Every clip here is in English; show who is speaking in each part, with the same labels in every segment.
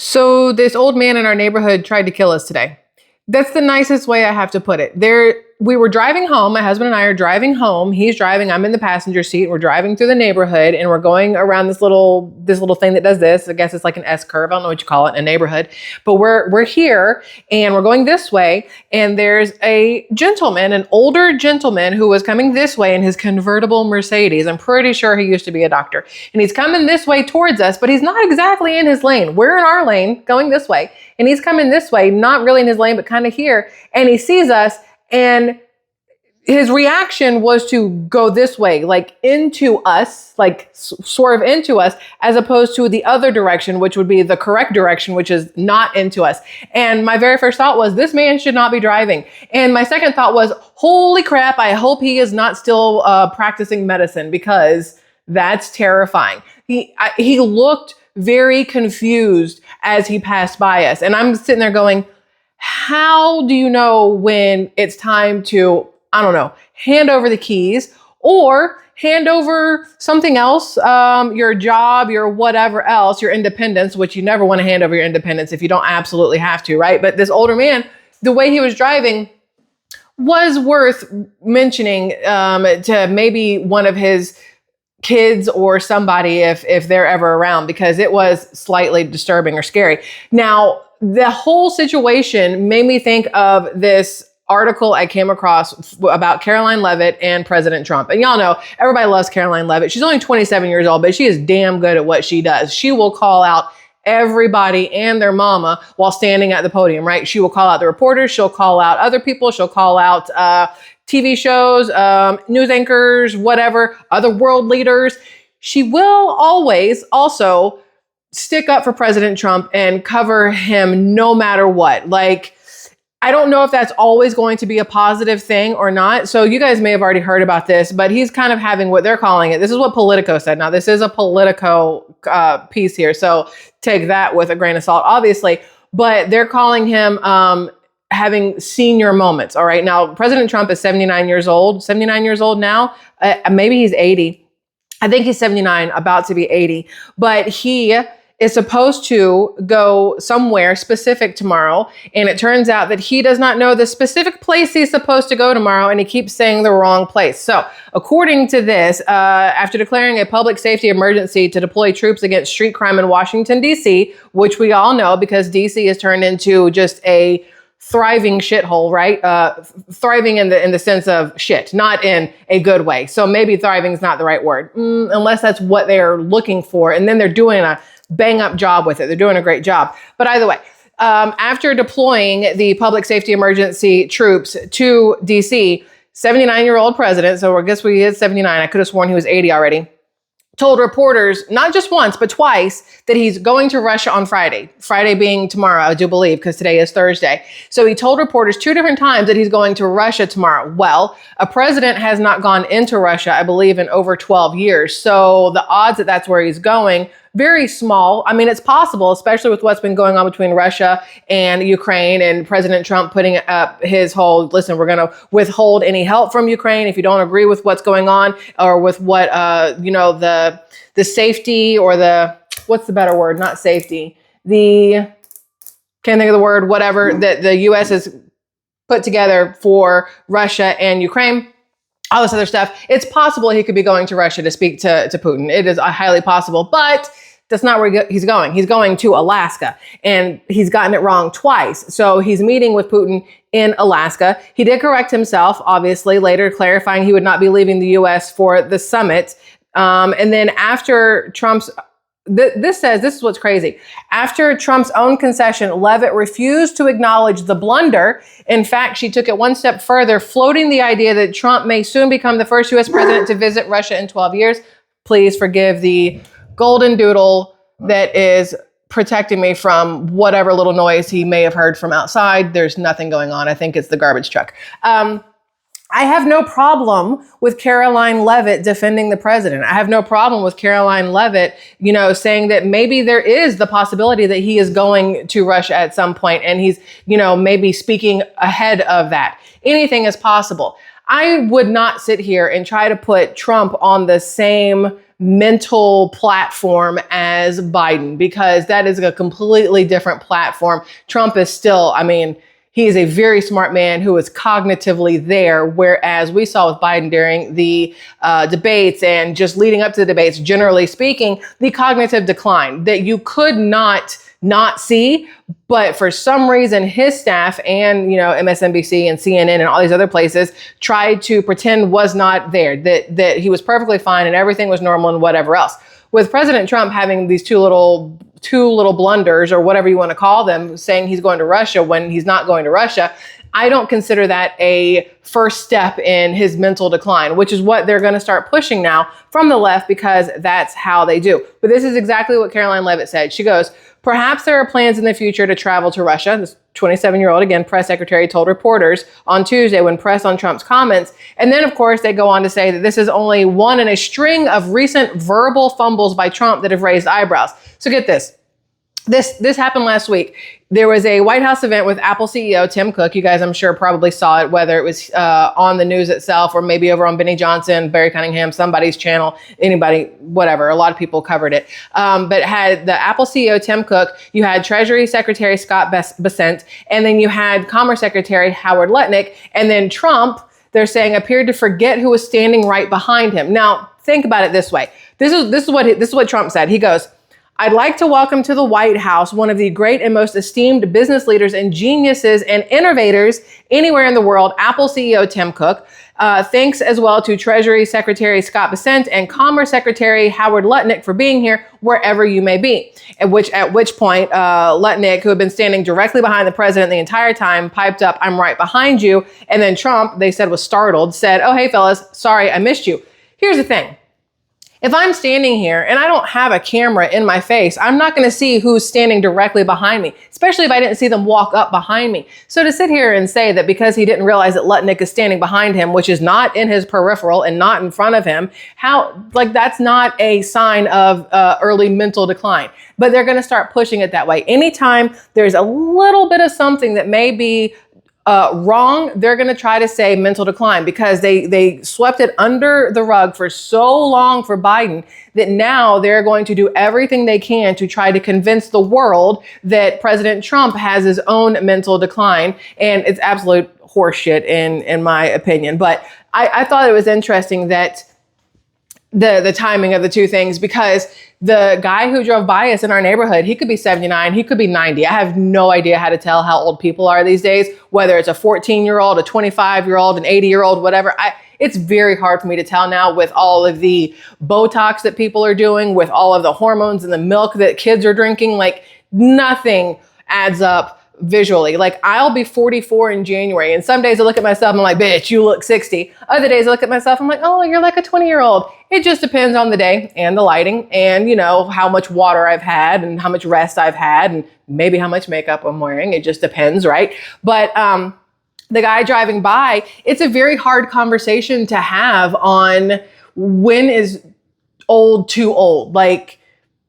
Speaker 1: So this old man in our neighborhood tried to kill us today. That's the nicest way I have to put it. We were driving home. My husband and I are driving home. He's driving. I'm in the passenger seat. We're driving through the neighborhood and we're going around this little thing that does this. I guess it's like an S curve. I don't know what you call it in a neighborhood, but we're here and we're going this way. And there's a gentleman, an older gentleman who was coming this way in his convertible Mercedes. I'm pretty sure he used to be a doctor, and he's coming this way towards us, but he's not exactly in his lane. We're in our lane going this way and he's coming this way, not really in his lane, but kind of here. And he sees us. And his reaction was to go this way, like into us, like swerve into us, as opposed to the other direction, which would be the correct direction, which is not into us. And my very first thought was, this man should not be driving. And my second thought was, holy crap, I hope he is not still practicing medicine, because that's terrifying. He looked very confused as he passed by us. And I'm sitting there going, how do you know when it's time to, I don't know, hand over the keys or hand over something else, your job, your whatever else, your independence, which you never want to hand over your independence if you don't absolutely have to, right? But this older man, the way he was driving was worth mentioning to maybe one of his kids or somebody if they're ever around, because it was slightly disturbing or scary. Now, the whole situation made me think of this article I came across about Caroline Leavitt and President Trump. And y'all know, everybody loves Caroline Leavitt. She's only 27 years old, but she is damn good at what she does. She will call out everybody and their mama while standing at the podium, right? She will call out the reporters. She'll call out other people. She'll call out TV shows, news anchors, whatever, other world leaders. She will always also stick up for President Trump and cover him no matter what. Like, I don't know if that's always going to be a positive thing or not. So you guys may have already heard about this, but he's kind of having what they're calling it. This is what Politico said. Now, this is a Politico piece here, so take that with a grain of salt, obviously. But they're calling him having senior moments. All right. Now, President Trump is 79 years old now. Maybe he's 80. I think he's 79, about to be 80. But he is supposed to go somewhere specific tomorrow. And it turns out that he does not know the specific place he's supposed to go tomorrow. And he keeps saying the wrong place. So according to this, after declaring a public safety emergency to deploy troops against street crime in Washington, D.C., which we all know because D.C. has turned into just a thriving shithole, right? Thriving in the sense of shit, not in a good way. So maybe thriving is not the right word, unless that's what they're looking for. And then they're doing a bang up job with it. They're doing a great job. But either way, after deploying the public safety emergency troops to DC, 79-year-old president, so I guess he is 79. I could have sworn he was 80 already, told reporters, not just once, but twice, that he's going to Russia on Friday being tomorrow, I do believe, because today is Thursday. So he told reporters 2 different times that he's going to Russia tomorrow. Well, a president has not gone into Russia, I believe, in over 12 years. So the odds that that's where he's going, very small. I mean, it's possible, especially with what's been going on between Russia and Ukraine, and President Trump putting up his whole, listen, we're going to withhold any help from Ukraine if you don't agree with what's going on, or with what, the safety, or what's the better word? Not safety. Can't think of the word, whatever, that the U.S. has put together for Russia and Ukraine. All this other stuff. It's possible he could be going to Russia to speak to Putin. It is highly possible, but that's not where he's going. He's going to Alaska, and he's gotten it wrong twice. So he's meeting with Putin in Alaska. He did correct himself, obviously, later clarifying he would not be leaving the U.S. for the summit. And then after Trump's this is what's crazy. After Trump's own concession, Leavitt refused to acknowledge the blunder. In fact, she took it one step further, floating the idea that Trump may soon become the first U.S. president to visit Russia in 12 years. Please forgive the golden doodle that is protecting me from whatever little noise he may have heard from outside. There's nothing going on. I think it's the garbage truck. I have no problem with Caroline Leavitt defending the president. I have no problem with Caroline Leavitt, saying that maybe there is the possibility that he is going to Russia at some point, and he's, maybe speaking ahead of that. Anything is possible. I would not sit here and try to put Trump on the same mental platform as Biden, because that is a completely different platform. Trump is still, I mean, he is a very smart man who is cognitively there, whereas we saw with Biden during the debates and just leading up to the debates, generally speaking, the cognitive decline that you could not see, but for some reason his staff and, MSNBC and CNN and all these other places tried to pretend was not there, that he was perfectly fine and everything was normal and whatever else. With President Trump having these two little blunders, or whatever you want to call them, saying he's going to Russia when he's not going to Russia, I don't consider that a first step in his mental decline, which is what they're going to start pushing now from the left, because that's how they do. But this is exactly what Caroline Leavitt said. She goes, perhaps there are plans in the future to travel to Russia. This 27-year-old, again, press secretary, told reporters on Tuesday when pressed on Trump's comments. And then, of course, they go on to say that this is only one in a string of recent verbal fumbles by Trump that have raised eyebrows. So get this. This happened last week. There was a White House event with Apple CEO Tim Cook. You guys, I'm sure, probably saw it, whether it was on the news itself or maybe over on Benny Johnson, Barry Cunningham, somebody's channel, anybody, whatever. A lot of people covered it. But had the Apple CEO Tim Cook, you had Treasury Secretary Scott Bessent, and then you had Commerce Secretary Howard Lutnick, and then Trump, they're saying, appeared to forget who was standing right behind him. Now, think about it this way. This is what Trump said. He goes, I'd like to welcome to the White House one of the great and most esteemed business leaders and geniuses and innovators anywhere in the world, Apple CEO Tim Cook. Thanks as well to Treasury Secretary Scott Bessent and Commerce Secretary Howard Lutnick for being here wherever you may be. At which point, Lutnick, who had been standing directly behind the president the entire time, piped up, I'm right behind you. And then Trump, they said was startled, said, oh, hey, fellas, sorry, I missed you. Here's the thing. If I'm standing here and I don't have a camera in my face, I'm not going to see who's standing directly behind me, especially if I didn't see them walk up behind me. So to sit here and say that because he didn't realize that Lutnick is standing behind him, which is not in his peripheral and not in front of him, that's not a sign of early mental decline. But they're going to start pushing it that way. Anytime there's a little bit of something that may be wrong, they're going to try to say mental decline, because they swept it under the rug for so long for Biden that now they're going to do everything they can to try to convince the world that President Trump has his own mental decline. And it's absolute horseshit in my opinion. But I thought it was interesting that the timing of the two things, because the guy who drove by us in our neighborhood, he could be 79, he could be 90. I have no idea how to tell how old people are these days, whether it's a 14-year-old, a 25-year-old, an 80-year-old, whatever. It's very hard for me to tell now with all of the Botox that people are doing, with all of the hormones and the milk that kids are drinking. Like, nothing adds up visually. Like, I'll be 44 in January, and some days I look at myself and I'm like, bitch, you look 60. Other days I look at myself and I'm like, oh, you're like a 20-year-old. It just depends on the day and the lighting and, how much water I've had and how much rest I've had and maybe how much makeup I'm wearing. It just depends, right? But the guy driving by, it's a very hard conversation to have on when is old too old. Like,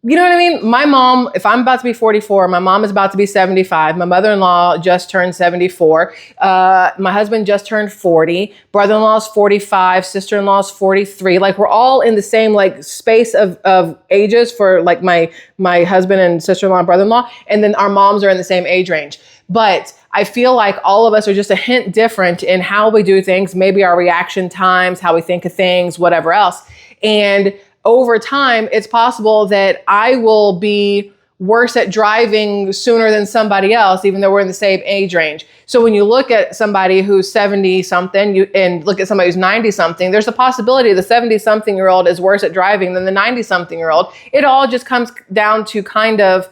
Speaker 1: you know what I mean? My mom, if I'm about to be 44, my mom is about to be 75. My mother-in-law just turned 74. My husband just turned 40. Brother-in-law is 45. Sister-in-law is 43. Like, we're all in the same space of ages for my husband and sister-in-law and brother-in-law. And then our moms are in the same age range. But I feel like all of us are just a hint different in how we do things, maybe our reaction times, how we think of things, whatever else. And over time, it's possible that I will be worse at driving sooner than somebody else, even though we're in the same age range. So when you look at somebody who's 70 something and look at somebody who's 90 something, there's a possibility the 70 something year old is worse at driving than the 90 something year old. It all just comes down to kind of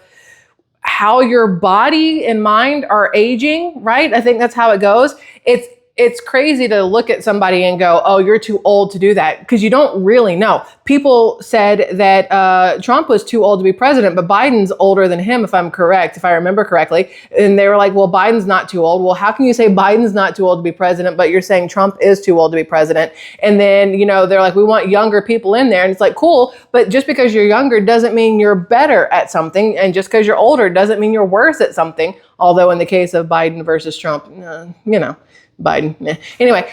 Speaker 1: how your body and mind are aging, right? I think that's how it goes. It's crazy to look at somebody and go, oh, you're too old to do that, because you don't really know. People said that Trump was too old to be president, but Biden's older than him, if I remember correctly. And they were like, well, Biden's not too old. Well, how can you say Biden's not too old to be president, but you're saying Trump is too old to be president? And then, they're like, we want younger people in there. And it's like, cool, but just because you're younger doesn't mean you're better at something. And just because you're older doesn't mean you're worse at something. Although in the case of Biden versus Trump, Biden. Yeah. Anyway,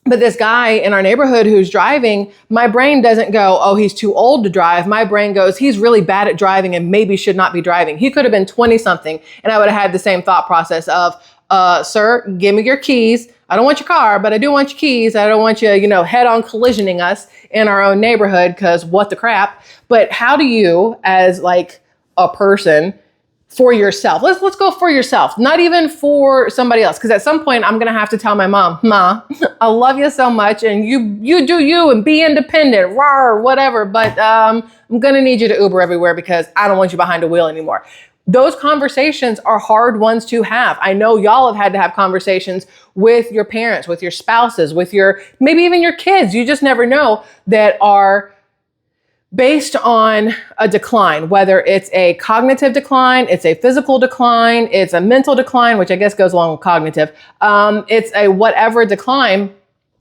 Speaker 1: But this guy in our neighborhood who's driving, my brain doesn't go, oh, he's too old to drive. My brain goes, he's really bad at driving and maybe should not be driving. He could have been 20 something and I would have had the same thought process of, sir, give me your keys. I don't want your car, but I do want your keys. I don't want you, head on collisioning us in our own neighborhood because what the crap. But how do you, as like a person, for yourself. Let's go for yourself, not even for somebody else. Because at some point I'm going to have to tell my mom, Ma, I love you so much and you do you and be independent, rawr, whatever. But I'm going to need you to Uber everywhere because I don't want you behind a wheel anymore. Those conversations are hard ones to have. I know y'all have had to have conversations with your parents, with your spouses, with maybe even your kids. You just never know, that are based on a decline, whether it's a cognitive decline, it's a physical decline, it's a mental decline, which I guess goes along with cognitive. It's a whatever decline.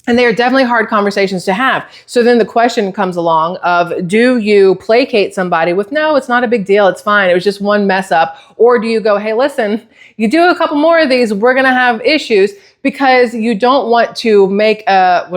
Speaker 1: And they are definitely hard conversations to have. So then the question comes along of, do you placate somebody with, no, it's not a big deal, it's fine, it was just one mess up? Or do you go, hey, listen, you do a couple more of these, we're going to have issues, because you don't want to make a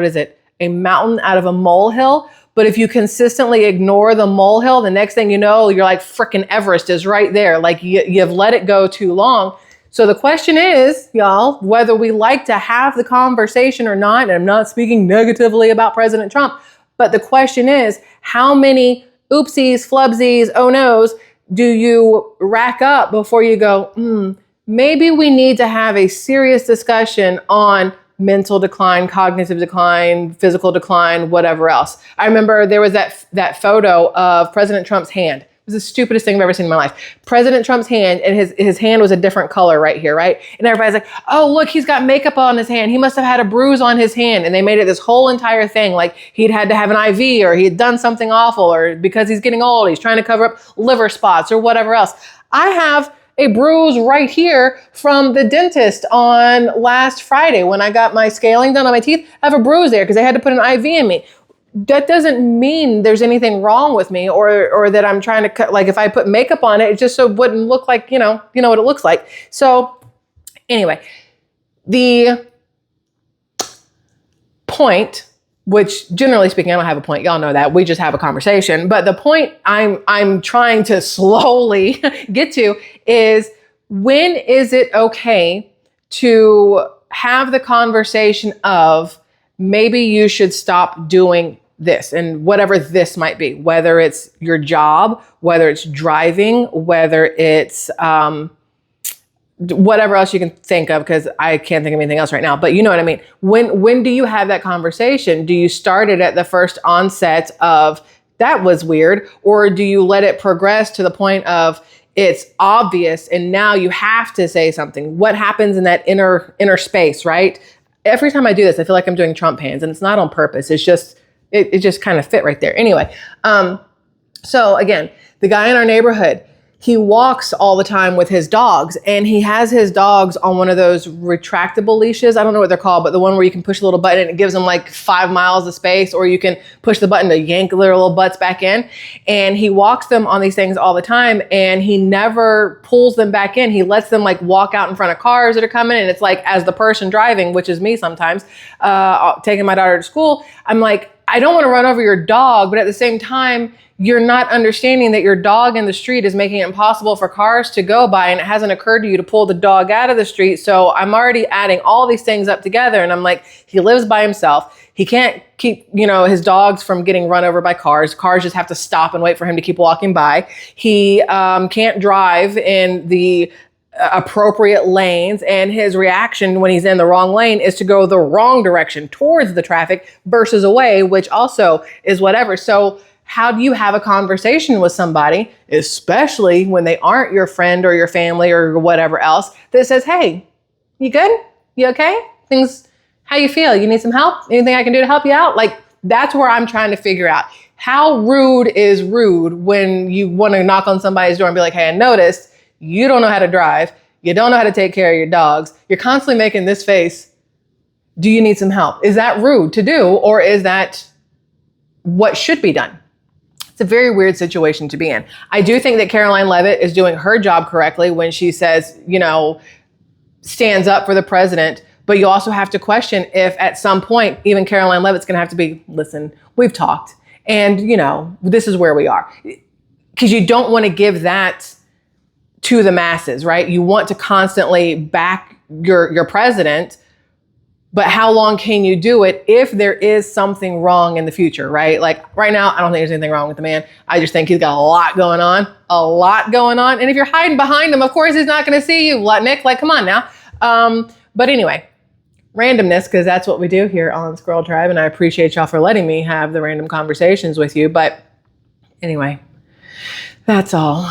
Speaker 1: mountain out of a molehill. But if you consistently ignore the molehill, the next thing you know, you're like frickin' Everest is right there. Like you've let it go too long. So the question is, y'all, whether we like to have the conversation or not, and I'm not speaking negatively about President Trump, but the question is, how many oopsies, flubsies, oh no's do you rack up before you go, maybe we need to have a serious discussion on mental decline, cognitive decline, physical decline, whatever else. I remember there was that photo of President Trump's hand. It was the stupidest thing I've ever seen in my life. President Trump's hand, and his hand was a different color right here, right? And everybody's like, oh, look, he's got makeup on his hand. He must have had a bruise on his hand. And they made it this whole entire thing, like he'd had to have an IV, or he had done something awful, or because he's getting old, he's trying to cover up liver spots or whatever else. I have a bruise right here from the dentist on last Friday when I got my scaling done on my teeth. I have a bruise there because they had to put an IV in me. That doesn't mean there's anything wrong with me, or that I'm trying to cut, like if I put makeup on it, it just so it wouldn't look like, you know what it looks like. So anyway, the point, which generally speaking, I don't have a point. Y'all know that. We just have a conversation. But the point I'm trying to slowly get to is, when is it okay to have the conversation of, maybe you should stop doing this, and whatever this might be, whether it's your job, whether it's driving, whether it's whatever else you can think of, because I can't think of anything else right now, but you know what I mean. When do you have that conversation? Do you start it at the first onset of, that was weird, or do you let it progress to the point of, it's obvious and now you have to say something? What happens in that inner space, right? Every time I do this, I feel like I'm doing Trump hands, and it's not on purpose. It's just, it just kind of fit right there. Anyway, so again, the guy in our neighborhood, he walks all the time with his dogs, and he has his dogs on one of those retractable leashes. I don't know what they're called, but the one where you can push a little button and it gives them like 5 miles of space, or you can push the button to yank their little butts back in. And he walks them on these things all the time, and he never pulls them back in. He lets them like walk out in front of cars that are coming. And it's like, as the person driving, which is me sometimes, taking my daughter to school, I'm like, I don't want to run over your dog, but at the same time, you're not understanding that your dog in the street is making it impossible for cars to go by, and it hasn't occurred to you to pull the dog out of the street. So I'm already adding all these things up together, and I'm like, he lives by himself. He can't keep, his dogs from getting run over by cars. Cars just have to stop and wait for him to keep walking by. He can't drive in the appropriate lanes, and his reaction when he's in the wrong lane is to go the wrong direction towards the traffic versus away, which also is whatever. So how do you have a conversation with somebody, especially when they aren't your friend or your family or whatever else, that says, hey, you good? You okay? How you feel? You need some help? Anything I can do to help you out? Like, that's where I'm trying to figure out, how rude is rude when you want to knock on somebody's door and be like, hey, I noticed you don't know how to drive. You don't know how to take care of your dogs. You're constantly making this face. Do you need some help? Is that rude to do, or is that what should be done? It's a very weird situation to be in. I do think that Caroline Leavitt is doing her job correctly when she says, stands up for the president, But you also have to question if at some point, even Caroline Leavitt's going to have to be, listen, we've talked and this is where we are. Because you don't want to give that to the masses, right? You want to constantly back your president, but how long can you do it if there is something wrong in the future, right? Like right now, I don't think there's anything wrong with the man. I just think he's got a lot going on. And if you're hiding behind him, of course, he's not going to see you, Nick. Like, come on now. But anyway, randomness, because that's what we do here on Squirrel Tribe. And I appreciate y'all for letting me have the random conversations with you. But anyway, that's all.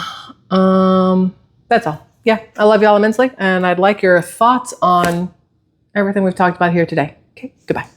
Speaker 1: That's all. Yeah, I love y'all immensely. And I'd like your thoughts on everything we've talked about here today. Okay, goodbye.